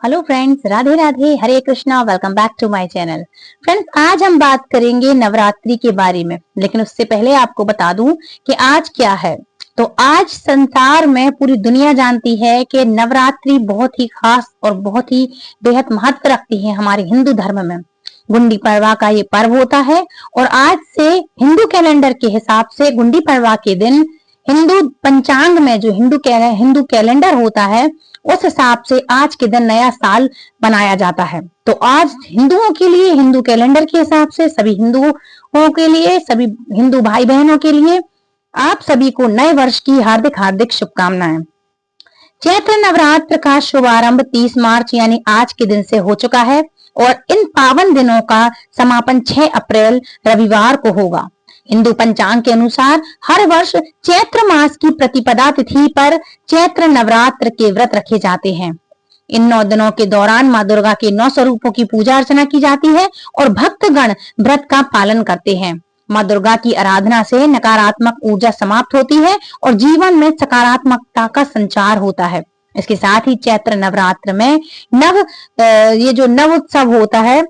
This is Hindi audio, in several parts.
Hello friends, Radhe Radhe, Hare Krishna. Welcome back to my channel. Friends, आज हम बात करेंगे नवरात्रि के बारे में, लेकिन उससे पहले आपको बता दूं कि आज क्या है। तो आज संसार में पूरी दुनिया जानती है कि नवरात्रि बहुत ही खास और बहुत ही बेहद महत्व रखती है हमारे हिंदू धर्म में। गुंडी पड़वा का ये पर्व होता है और आज से हिंदू कैलेंडर के हिसाब से गुंडी पड़वा के दिन हिंदू पंचांग में जो हिंदू कैलेंडर होता है उस हिसाब से आज के दिन नया साल मनाया जाता है। तो आज हिंदुओं के लिए हिंदू कैलेंडर के हिसाब से सभी हिंदुओं के लिए, सभी हिंदू भाई बहनों के लिए आप सभी को नए वर्ष की हार्दिक हार्दिक शुभकामनाएं। चैत्र नवरात्र का शुभारंभ 30 मार्च यानी आज के दिन से हो चुका है और इन पावन दिनों का समापन 6 अप्रैल रविवार को होगा। हिंदू पंचांग के अनुसार हर वर्ष चैत्र मास की प्रतिपदा तिथि पर चैत्र नवरात्र के व्रत रखे जाते हैं। इन 9 दिनों के दौरान माँ दुर्गा के 9 स्वरूपों की पूजा अर्चना की जाती है और भक्तगण व्रत का पालन करते हैं। माँ दुर्गा की आराधना से नकारात्मक ऊर्जा समाप्त होती है और जीवन में सकारात्मकता का संचार होता है। इसके साथ ही चैत्र नवरात्र में ये जो नव उत्सव होता है,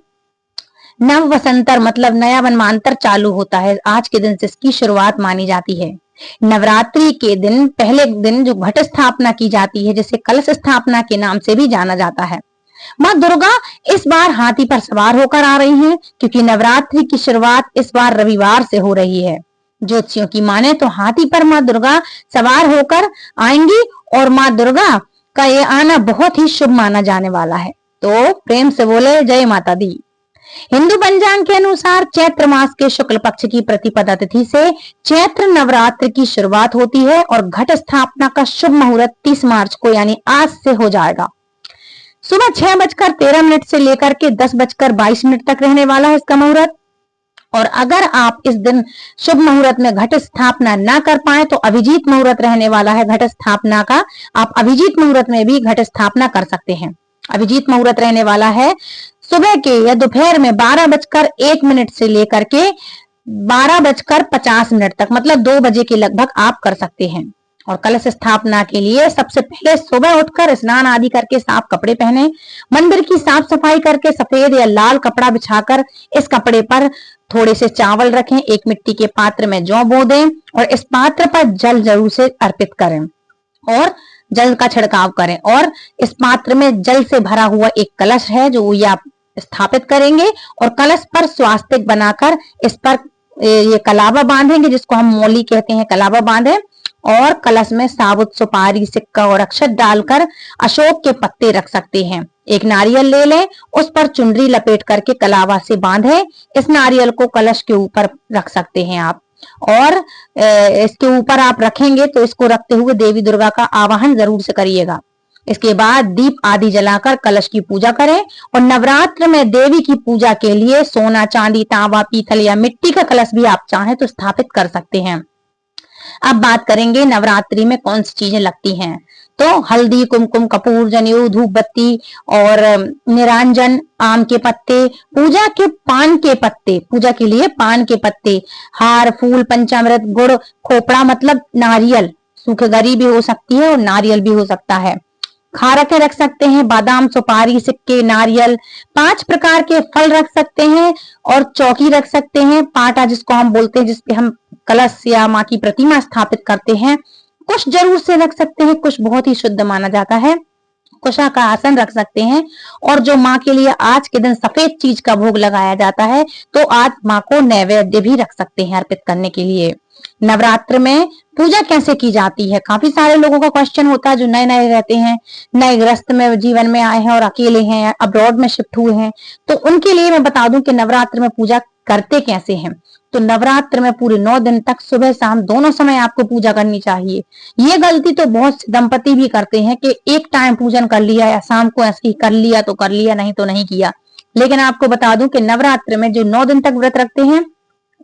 नव वसंतर मतलब नया मनमांतर चालू होता है। आज के दिन से इसकी शुरुआत मानी जाती है। नवरात्रि के दिन पहले दिन जो घट स्थापना की जाती है, जिसे कलश स्थापना के नाम से भी जाना जाता है। माँ दुर्गा इस बार हाथी पर सवार होकर आ रही हैं, क्योंकि नवरात्रि की शुरुआत इस बार रविवार से हो रही है। ज्योतिषियों की माने तो हाथी पर माँ दुर्गा सवार होकर आएंगी और माँ दुर्गा का ये आना बहुत ही शुभ माना जाने वाला है। तो प्रेम से बोले जय माता दी। हिंदू पंचांग के अनुसार चैत्र मास के शुक्ल पक्ष की प्रतिपदा तिथि से चैत्र नवरात्र की शुरुआत होती है और घट स्थापना का शुभ मुहूर्त 30 मार्च को यानी आज से हो जाएगा। सुबह 6:13 से लेकर के 10:22 तक रहने वाला है इसका मुहूर्त। और अगर आप इस दिन शुभ मुहूर्त में घट स्थापना ना कर पाए तो अभिजीत मुहूर्त रहने वाला है घट स्थापना का। आप अभिजीत मुहूर्त में भी घट स्थापना कर सकते हैं। अभिजीत मुहूर्त रहने वाला है सुबह के या दोपहर में 12:01 से लेकर के 12:50 तक, मतलब 2 बजे के लगभग आप कर सकते हैं। और कलश स्थापना के लिए सबसे पहले सुबह उठकर स्नान आदि करके साफ कपड़े पहने, मंदिर की साफ सफाई करके सफेद या लाल कपड़ा बिछाकर इस कपड़े पर थोड़े से चावल रखें, एक मिट्टी के पात्र में जौ बो दें और इस पात्र पर जल जरूर से अर्पित करें और जल का छिड़काव करें। और इस पात्र में जल से भरा हुआ एक कलश है जो ये आप स्थापित करेंगे और कलश पर स्वास्तिक बनाकर इस पर ये कलावा बांधेंगे, जिसको हम मौली कहते हैं, कलावा बांधे और कलश में साबुत सुपारी, सिक्का और अक्षत डालकर अशोक के पत्ते रख सकते हैं। एक नारियल ले लें, उस पर चुनरी लपेट करके कलावा से बांधे। इस नारियल को कलश के ऊपर रख सकते हैं आप, और इसके ऊपर आप रखेंगे तो इसको रखते हुए देवी दुर्गा का आवाहन जरूर से करिएगा। इसके बाद दीप आदि जलाकर कलश की पूजा करें। और नवरात्र में देवी की पूजा के लिए सोना, चांदी, तांबा, पीतल या मिट्टी का कलश भी आप चाहें तो स्थापित कर सकते हैं। अब बात करेंगे नवरात्रि में कौन सी चीजें लगती हैं। तो हल्दी, कुमकुम, कपूर, जनेऊ, धूप बत्ती और निरांजन, आम के पत्ते, पूजा के पान के पत्ते, पूजा के लिए पान के पत्ते, हार, फूल, पंचामृत, गुड़, खोपड़ा मतलब नारियल, सूखे गरी भी हो सकती है और नारियल भी हो सकता है। खारकें रख सकते हैं, बादाम, सुपारी, सिक्के, नारियल, 5 प्रकार के फल रख सकते हैं और चौकी रख सकते हैं, पाटा जिसको हम बोलते हैं, जिसपे हम कलश या माँ की प्रतिमा स्थापित करते हैं। कुछ जरूर से रख सकते हैं, कुछ बहुत ही शुद्ध माना जाता है, कुशा का आसन रख सकते हैं। और जो माँ के लिए आज के दिन सफेद चीज का भोग लगाया जाता है तो आज माँ को नैवेद्य भी रख सकते हैं अर्पित करने के लिए। नवरात्र में पूजा कैसे की जाती है, काफी सारे लोगों का क्वेश्चन होता है जो नए नए रहते हैं, नए गृहस्थ में जीवन में आए हैं और अकेले हैं, अब्रॉड में शिफ्ट हुए हैं, तो उनके लिए मैं बता दूं कि नवरात्र में पूजा करते कैसे हैं। तो नवरात्र में पूरे 9 दिन तक सुबह शाम दोनों समय आपको पूजा करनी चाहिए। ये गलती तो बहुत से दंपति भी करते हैं कि एक टाइम पूजन कर लिया या शाम को ऐसे ही कर लिया तो कर लिया, नहीं तो नहीं किया। लेकिन आपको बता दूं कि नवरात्र में जो 9 दिन तक व्रत रखते हैं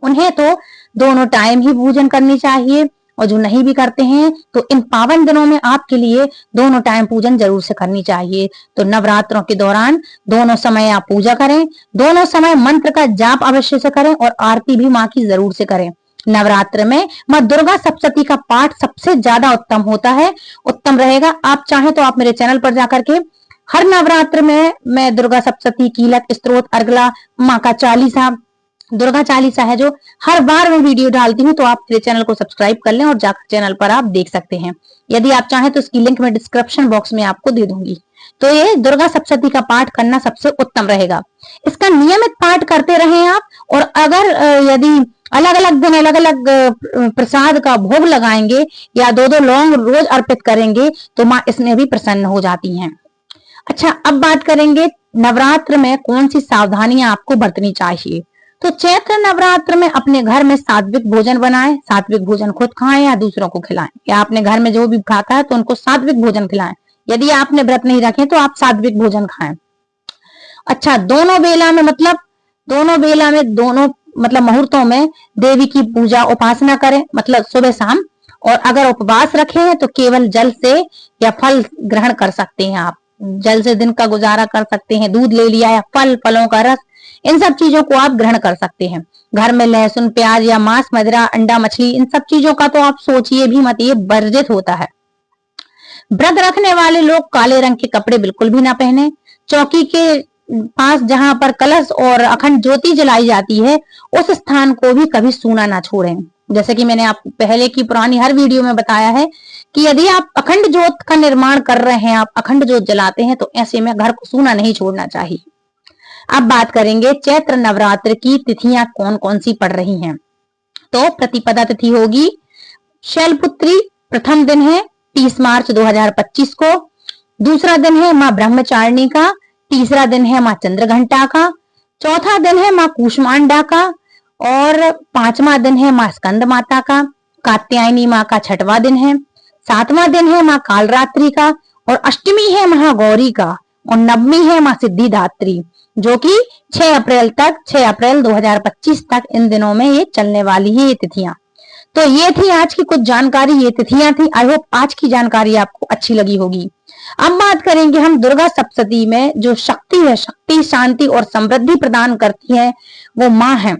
उन्हें तो दोनों टाइम ही पूजन करनी चाहिए, और जो नहीं भी करते हैं तो इन पावन दिनों में आपके लिए दोनों टाइम पूजन जरूर से करनी चाहिए। तो नवरात्रों के दौरान दोनों समय आप पूजा करें, दोनों समय मंत्र का जाप अवश्य से करें और आरती भी माँ की जरूर से करें। नवरात्र में माँ दुर्गा सप्तशती का पाठ सबसे ज्यादा उत्तम होता है, उत्तम रहेगा। आप चाहें तो आप मेरे चैनल पर जाकर के हर नवरात्र में मैं दुर्गा सप्तशती, कीलक, स्तोत्र, अर्गला, माँ का चालीसा, दुर्गा चालीसा है जो हर बार मैं वीडियो डालती हूँ, तो आप मेरे चैनल को सब्सक्राइब कर लें और जाकर चैनल पर आप देख सकते हैं। यदि आप चाहें तो इसकी लिंक मैं डिस्क्रिप्शन बॉक्स में आपको दे दूंगी। तो ये दुर्गा सप्तशती का पाठ करना सबसे उत्तम रहेगा। इसका नियमित पाठ करते रहें आप, और अगर यदि अलग अलग दिन अलग अलग प्रसाद का भोग लगाएंगे या दो दो लौंग रोज अर्पित करेंगे तो माँ इसमें भी प्रसन्न हो जाती हैं। अच्छा, अब बात करेंगे नवरात्र में कौन सी सावधानियां आपको बरतनी चाहिए। तो चैत्र नवरात्र में अपने घर में सात्विक भोजन बनाएं। सात्विक भोजन खुद खाएं या दूसरों को खिलाएं, या आपने घर में जो भी खाता है तो उनको सात्विक भोजन खिलाएं। यदि आपने व्रत नहीं रखे तो आप सात्विक भोजन खाएं। अच्छा, दोनों बेला में मतलब मुहूर्तों में देवी की पूजा उपासना करें, मतलब सुबह शाम। और अगर उपवास रखे हैं तो केवल जल से या फल ग्रहण कर सकते हैं। आप जल से दिन का गुजारा कर सकते हैं, दूध ले लिया या फलों का रस, इन सब चीजों को आप ग्रहण कर सकते हैं। घर में लहसुन, प्याज या मांस, मदिरा, अंडा, मछली, इन सब चीजों का तो आप सोचिए भी मत, ये वर्जित होता है। व्रत रखने वाले लोग काले रंग के कपड़े बिल्कुल भी ना पहने। चौकी के पास जहां पर कलश और अखंड ज्योति जलाई जाती है उस स्थान को भी कभी सूना ना छोड़ें। जैसे कि मैंने आपको पहले की पुरानी हर वीडियो में बताया है कि यदि आप अखंड ज्योत का निर्माण कर रहे हैं, आप अखंड ज्योत जलाते हैं, तो ऐसे में घर को सूना नहीं छोड़ना चाहिए। अब बात करेंगे चैत्र नवरात्र की तिथियां कौन कौन सी पड़ रही हैं। तो प्रतिपदा तिथि होगी शैलपुत्री, प्रथम दिन है 30 मार्च 2025 को। दूसरा दिन है माँ ब्रह्मचारिणी का। तीसरा दिन है माँ चंद्रघंटा का। चौथा दिन है माँ कूष्मांडा का। और पांचवा दिन है माँ स्कंद माता का। कात्यायनी माँ का छठवां दिन है। सातवां दिन है माँ कालरात्रि का। और अष्टमी है महागौरी का। और नवमी है माँ सिद्धिदात्री, जो कि 6 अप्रैल 2025 तक इन दिनों में ये चलने वाली है, ये तिथियां। तो ये थी आज की कुछ जानकारी, ये तिथियां थी। आई होप आज की जानकारी आपको अच्छी लगी होगी। अब बात करेंगे हम दुर्गा सप्तशती में जो शक्ति है, शक्ति, शांति और समृद्धि प्रदान करती है वो माँ है।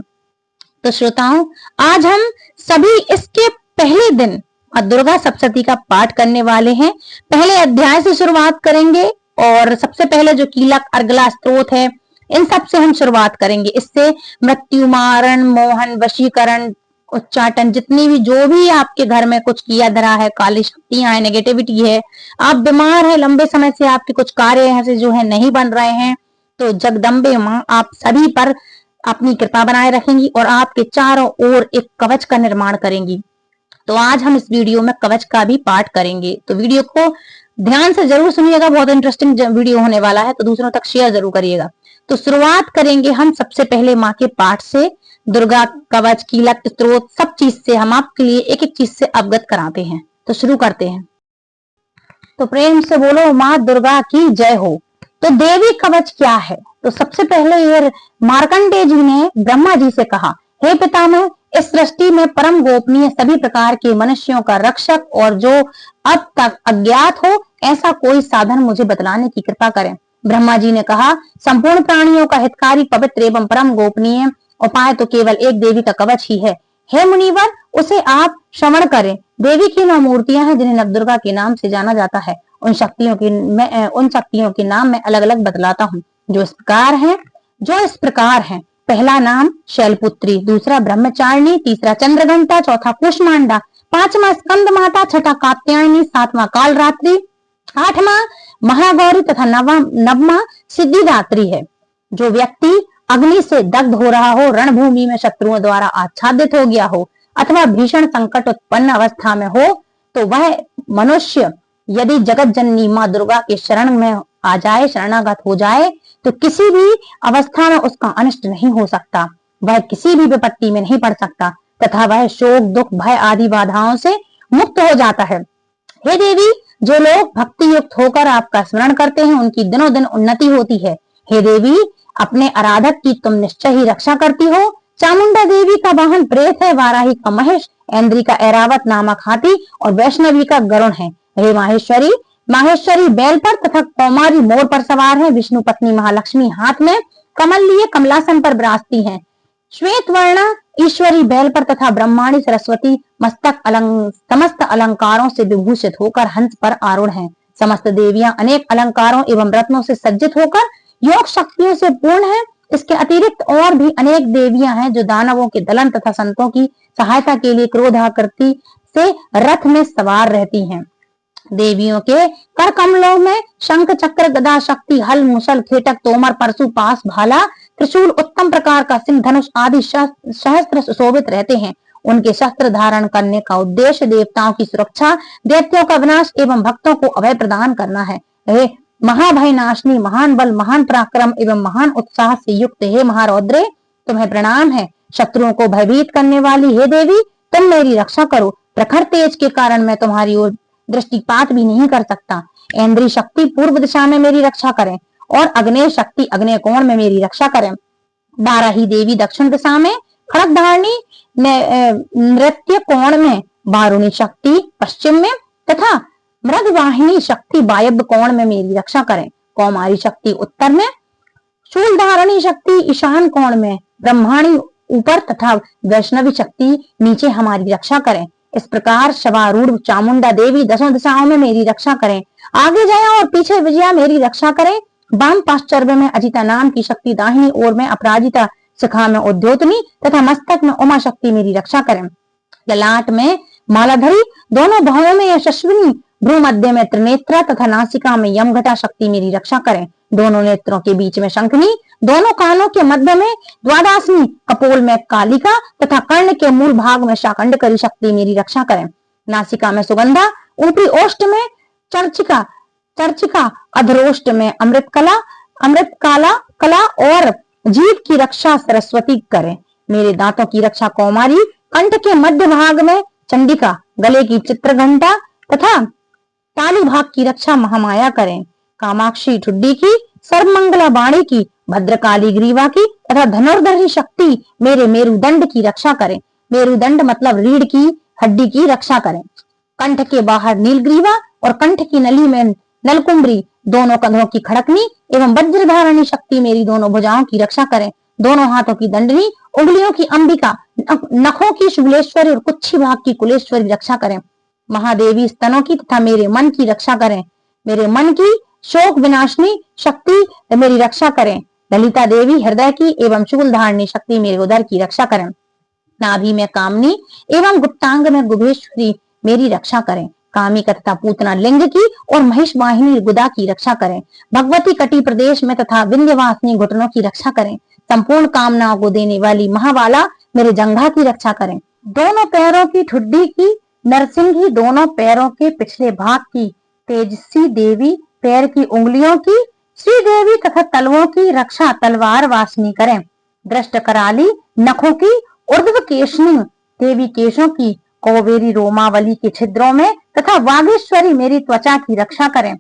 तो श्रोताओं, आज हम सभी इसके पहले दिन दुर्गा सप्तशती का पाठ करने वाले हैं। पहले अध्याय से शुरुआत करेंगे और सबसे पहले जो कीलक, अर्गला, स्तोत्र है, इन सब से हम शुरुआत करेंगे। इससे मृत्यु, मारण, मोहन, वशीकरण, उच्चाटन, जितनी भी जो भी आपके घर में कुछ किया धरा है, काली शक्तियां है, नेगेटिविटी है, आप बीमार है, लंबे समय से आपके कुछ कार्य ऐसे जो है नहीं बन रहे हैं, तो जगदम्बे माँ आप सभी पर अपनी कृपा बनाए रखेंगी और आपके चारों ओर एक कवच का निर्माण करेंगी। तो आज हम इस वीडियो में कवच का भी पाठ करेंगे, तो वीडियो को ध्यान से जरूर सुनिएगा, बहुत इंटरेस्टिंग वीडियो होने वाला है, तो दूसरों तक शेयर जरूर करिएगा। तो शुरुआत करेंगे हम सबसे पहले माँ के पाठ से। दुर्गा कवच, कीलक, स्तोत्र, सब चीज से हम आपके लिए एक एक चीज से अवगत कराते हैं। तो शुरू करते हैं। तो प्रेम से बोलो माँ दुर्गा की जय हो। तो देवी कवच क्या है? तो सबसे पहले ये मार्कंडेय जी ने ब्रह्मा जी से कहा, हे पितामह, इस सृष्टि में परम गोपनीय सभी प्रकार के मनुष्यों का रक्षक और जो अब तक अज्ञात हो ऐसा कोई साधन मुझे बतलाने की कृपा करें। ब्रह्मा जी ने कहा, संपूर्ण प्राणियों का हितकारी, पवित्र एवं परम गोपनीय उपाय तो केवल एक देवी का कवच ही है। हे मुनिवर, उसे आप श्रवण करें। देवी की 9 मूर्तियां हैं जिन्हें नवदुर्गा के नाम से जाना जाता है। उन शक्तियों के नाम मैं अलग अलग बतलाता हूँ जो इस प्रकार हैं। पहला नाम शैलपुत्री, दूसरा ब्रह्मचारिणी, तीसरा चंद्रघंटा, चौथा कूष्मांडा, पांचवा स्कंद माता, छठा कात्यायनी, सातवां कालरात्रि, आठवां महागौरी तथा नवमा सिद्धिदात्री है। जो व्यक्ति अग्नि से दग्ध हो रहा हो, रणभूमि में शत्रुओं द्वारा आच्छादित हो गया हो अथवा भीषण संकट उत्पन्न अवस्था में हो, तो वह मनुष्य यदि जगत जननी माँ दुर्गा के शरण में आ जाए, शरणागत हो जाए, तो किसी भी अवस्था में उसका अनिष्ट नहीं हो सकता, वह किसी भी विपत्ति में नहीं पड़ सकता तथा वह शोक, दुख, भय आदि बाधाओं से मुक्त हो जाता है। हे देवी, जो लोग भक्ति युक्त होकर आपका स्मरण करते हैं उनकी दिनों दिन उन्नति होती है। हे देवी, अपने आराधक की तुम निश्चय ही रक्षा करती हो। चामुंडा देवी का वाहन प्रेत है, वाराही का महेश, ऐन्द्री का ऐरावत नामक हाथी और वैष्णवी का गरुण है। हे माहेश्वरी बैल पर तथा कौमारी मोर पर सवार है। विष्णु पत्नी महालक्ष्मी हाथ में कमल लिए कमलासन पर विराजती हैं। श्वेत वर्णा ईश्वरी बैल पर तथा ब्रह्माणी सरस्वती समस्त अलंकारों से विभूषित होकर हंस पर आरूढ़ हैं। समस्त देवियां अनेक अलंकारों एवं रत्नों से सज्जित होकर योग शक्तियों से पूर्ण है। इसके अतिरिक्त और भी अनेक देवियां हैं जो दानवों के दलन तथा संतों की सहायता के लिए क्रोधाकृति से रथ में सवार रहती हैं। देवियों के कर कमलों में शंख चक्र गदा शक्ति हल मुसल खेटक तोमर परशु पास भाला त्रिशूल उत्तम प्रकार का सिंह धनुष आदि सहस्त्र सुशोभित रहते हैं। उनके शस्त्र धारण करने का उद्देश्य देवताओं की सुरक्षा, दैत्यों का विनाश एवं भक्तों को अभय प्रदान करना है। हे महाभय नाशनी, महान बल, महान पराक्रम एवं महान उत्साह से युक्त हे महारौद्रे, तुम्हें प्रणाम है। शत्रुओं को भयभीत करने वाली हे देवी, तुम मेरी रक्षा करो। प्रखर तेज के कारण मैं तुम्हारी ओर दृष्टिपात भी नहीं कर सकता। इंद्री शक्ति पूर्व दिशा में मेरी रक्षा करें और अग्नेय शक्ति अग्नेय कोण में मेरी रक्षा करें। बाराही देवी दक्षिण दिशा में, खड़ग धारणी नृत्य कोण में, बारुणी शक्ति पश्चिम में तथा मृगवाहिनी शक्ति वायव्य कोण में मेरी रक्षा करें। कौमारी शक्ति उत्तर में, शूल धारणी शक्ति ईशान कोण में, ब्रह्माणी ऊपर तथा वैष्णवी शक्ति नीचे हमारी रक्षा करें। इस प्रकार शवारूढ़ चामुंडा देवी दसों दिशाओं में मेरी रक्षा करें। आगे जया और पीछे विजया मेरी रक्षा करें। वाम पाश्चर्य में अजिता नाम की शक्ति, दाहिनी ओर में अपराजिता, शिखा में उद्योतनी तथा मस्तक में उमा शक्ति मेरी रक्षा करें। ललाट में मालाधरी, दोनों भावों में यशस्विनी, भ्रू मध्य में त्रिनेत्रा तथा नासिका में यमघटा शक्ति मेरी रक्षा करें। दोनों नेत्रों के बीच में शंखनी, दोनों कानों के मध्य में द्वादशनी, कपोल में कालिका तथा कर्ण के मूल भाग में शाकंडकरी शक्ति मेरी रक्षा करें। नासिका में सुगंधा, ऊपरी ओष्ठ में चर्चिका, अधरोष्ट में अमृतकाला और जीभ की रक्षा सरस्वती करें। मेरे दांतों की रक्षा कौमारी, कंठ के मध्य भाग में चंडिका, गले की चित्रघंटा तथा तालु भाग की रक्षा महामाया करें। कामाक्षी ठुड्डी की, सर्वमंगला बाणी की, भद्रकाली ग्रीवा की तथा धनुर्धरी शक्ति मेरे मेरुदंड की रक्षा करें। मेरुदंड मतलब रीढ़ की हड्डी की रक्षा करें। कंठ के बाहर नीलग्रीवा और कंठ की नली में नलकुंबरी, दोनों कंधों की खड़कनी एवं वज्रधारणी शक्ति मेरी दोनों भुजाओं की रक्षा करें। दोनों हाथों की दंडनी, उंगलियों की अंबिका, नखों की शुक्लेश्वरी और कुच्छी भाग की कुलेश्वरी रक्षा करें। महादेवी स्तनों की तथा मेरे मन की रक्षा करें। मेरे मन की शोक विनाशनी शक्ति मेरी रक्षा करें। ललिता देवी हृदय की एवं शूल धारणी शक्ति मेरे उदर की रक्षा करें। नाभि में कामनी एवं गुप्तांग में गुभेश्वरी मेरी रक्षा करें। कामिका तथा पूतना लिंग की और महिष वाहिनी गुदा की रक्षा करें। भगवती कटी प्रदेश में तथा विंध्यवासिनी घुटनों की रक्षा करें। संपूर्ण कामनाओं को देने वाली महाबाला मेरे जंघा की रक्षा करें। दोनों पैरों की ठुड्डी की नरसिंही, दोनों पैरों के पिछले भाग की तेजसी देवी, पैर की उंगलियों की श्रीदेवी तथा तलवों की रक्षा तलवार वासनी करें। दृष्ट कराली नखों की, ऊर्ध्व केशनी देवी केशों की, कौवेरी रोमावली के छिद्रों में तथा वागेश्वरी मेरी त्वचा की रक्षा करें।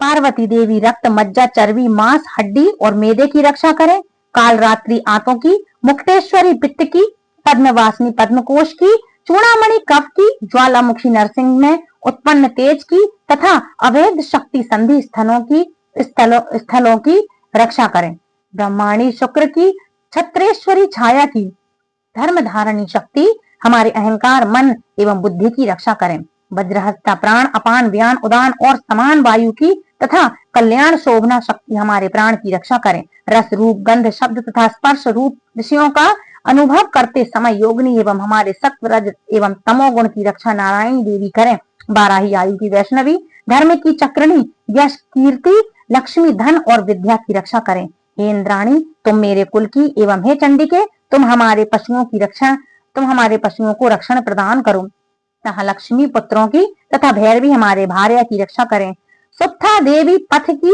पार्वती देवी रक्त, मज्जा, चर्बी, मांस, हड्डी और मेदे की रक्षा करें। काल रात्रि आंतों की, मुक्तेश्वरी पित्त की, पद्मवासिनी पद्मकोश की, चूड़ामणि कफ की, ज्वालामुखी नरसिंह में उत्पन्न तेज की तथा अवैध शक्ति संधि स्थलों की रक्षा करें। ब्रह्माणी शुक्र की, छत्रेश्वरी छाया की, धर्म धारणी शक्ति हमारे अहंकार, मन एवं बुद्धि की रक्षा करें। वज्रहस्ता प्राण, अपान, व्यान, उदान और समान वायु की तथा कल्याण शोभना शक्ति हमारे प्राण की रक्षा करें। रस, रूप, गंध, शब्द तथा स्पर्श रूप विषयों का अनुभव करते समय योगिनी एवं हमारे सत्व, रज एवं तमोगुण की रक्षा नारायणी देवी करें। बाराही आयु की वैष्णवी, धर्म की चक्रणी, यश, कीर्ति, लक्ष्मी, धन और विद्या की रक्षा करें। हे इंद्राणी, तुम मेरे कुल की एवं हे चंडिके, तुम हमारे पशुओं को रक्षण प्रदान करो तथा लक्ष्मी पुत्रों की तथा भैरवी हमारे भार्या की रक्षा करें। सुप्था देवी पथ की,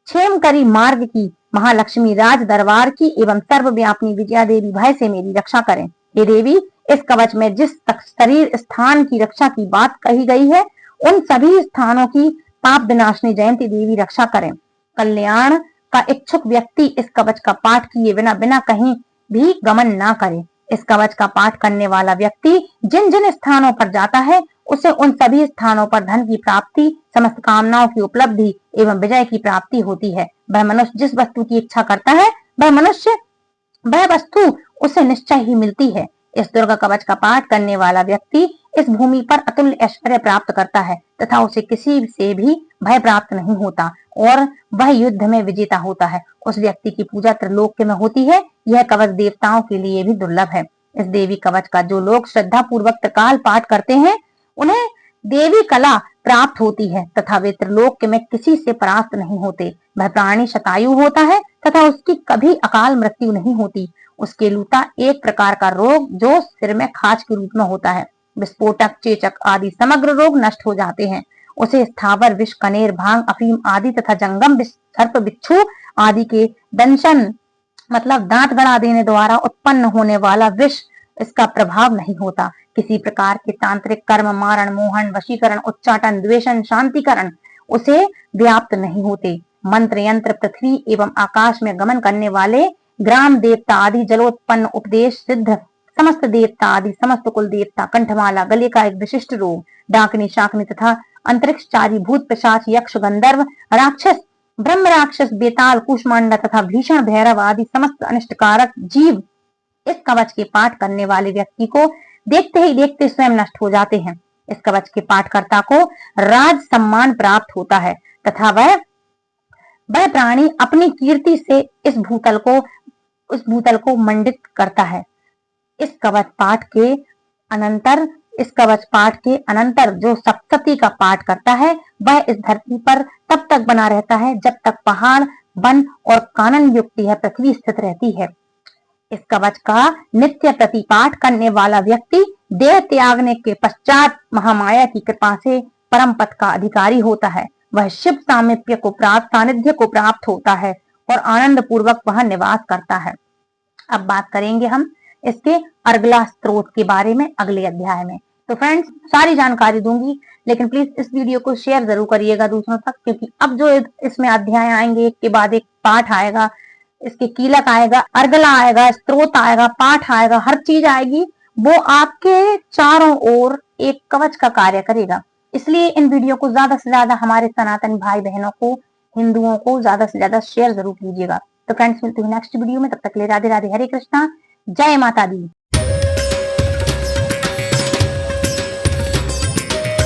क्षेमकरी मार्ग की, महालक्ष्मी राज दरबार की एवं सर्वव्यापिनी विजया देवी भय से मेरी रक्षा करें। हे देवी, इस कवच में जिस शरीर स्थान की रक्षा की बात कही गई है, उन सभी स्थानों की पाप विनाशनी जयंती देवी रक्षा करें। कल्याण का इच्छुक व्यक्ति इस कवच का पाठ किए बिना कहीं भी गमन ना करे। इस कवच का पाठ करने वाला व्यक्ति जिन जिन स्थानों पर जाता है, उसे उन सभी स्थानों पर धन की प्राप्ति, समस्त कामनाओं की उपलब्धि एवं विजय की प्राप्ति होती है। वह मनुष्य जिस वस्तु की इच्छा करता है, वह वस्तु उसे निश्चय ही मिलती है। इस दुर्गा कवच का पाठ करने वाला व्यक्ति इस भूमि पर अतुल्य ऐश्वर्य प्राप्त करता है तथा उसे किसी से भी भय प्राप्त नहीं होता और वह युद्ध में विजेता होता है। उस व्यक्ति की पूजा त्रिलोक्य में होती है। यह कवच देवताओं के लिए भी दुर्लभ है। इस देवी कवच का जो लोग श्रद्धा पूर्वक त्रिकाल पाठ करते हैं उन्हें देवी कला प्राप्त होती है तथा वे त्रिलोक्य में किसी से परास्त नहीं होते। वह प्राणी शतायु होता है तथा उसकी कभी अकाल मृत्यु नहीं होती। उसके लूता एक प्रकार का रोग जो सिर में खाज के रूप में होता है। विस्फोटक, चेचक आदि समग्र रोग नष्ट हो जाते हैं। उसे स्थावर विष, कनेर, भांग, अफीम आदि तथा जंगम सर्प, बिच्छू आदि के दंशन मतलब दांत गड़ा देने द्वारा उत्पन्न होने वाला विष इसका प्रभाव नहीं होता। किसी प्रकार के तांत्रिक कर्म, मारण, मोहन, वशीकरण, उच्चाटन, द्वेषण, शांतिकरण उसे व्याप्त नहीं होते। मंत्र, यंत्र, पृथ्वी एवं आकाश में गमन करने वाले ग्राम देवता आदि, जलोत्पन्न, उपदेश सिद्ध समस्त देवता आदि, समस्त कुल देवता, कंठमाला, गले का एक विशिष्ट रोग, डाकनी, शाकनी तथा अंतरिक्षचारी, भूत, पिशाच, यक्ष, गंधर्व, राक्षस, ब्रह्म राक्षस, बेताल, कुष्मांडा तथा भीषण भैरव आदि समस्त अनिष्टकारक जीव इस कवच के पाठ करने वाले व्यक्ति को देखते ही देखते स्वयं नष्ट हो जाते हैं। इस कवच के पाठकर्ता को राज सम्मान प्राप्त होता है तथा वह प्राणी अपनी कीर्ति से इस भूतल को मंडित करता है। इस कवच पाठ के अनंतर जो सप्तती का पाठ करता है वह इस धरती पर तब तक बना रहता है जब तक पहाड़, वन और कानन युक्त यह पृथ्वी स्थित रहती है। इस कवच का नित्य प्रतिपाठ करने वाला व्यक्ति देह त्यागने के पश्चात महामाया की कृपा से परम पद का अधिकारी होता है। वह शिव सानिध्य को प्राप्त होता है और आनंद पूर्वक वह निवास करता है। अब बात करेंगे हम इसके अर्गला स्त्रोत के बारे में अगले अध्याय में। तो फ्रेंड्स, सारी जानकारी दूंगी, लेकिन प्लीज इस वीडियो को शेयर जरूर करिएगा दूसरों तक, क्योंकि अब जो इसमें अध्याय आएंगे, एक के बाद एक पाठ आएगा, इसके कीलक आएगा, अर्गला आएगा, स्त्रोत आएगा, पाठ आएगा, हर चीज आएगी, वो आपके चारों ओर एक कवच का कार्य करेगा। इसलिए इन वीडियो को ज्यादा से ज्यादा हमारे सनातन भाई बहनों को, हिंदुओं को ज्यादा से ज्यादा शेयर जरूर कीजिएगा। तो फ्रेंड्स, मिलते हैं नेक्स्ट वीडियो में, तब तक ले राधे राधे, हरे कृष्णा, जय माता दी।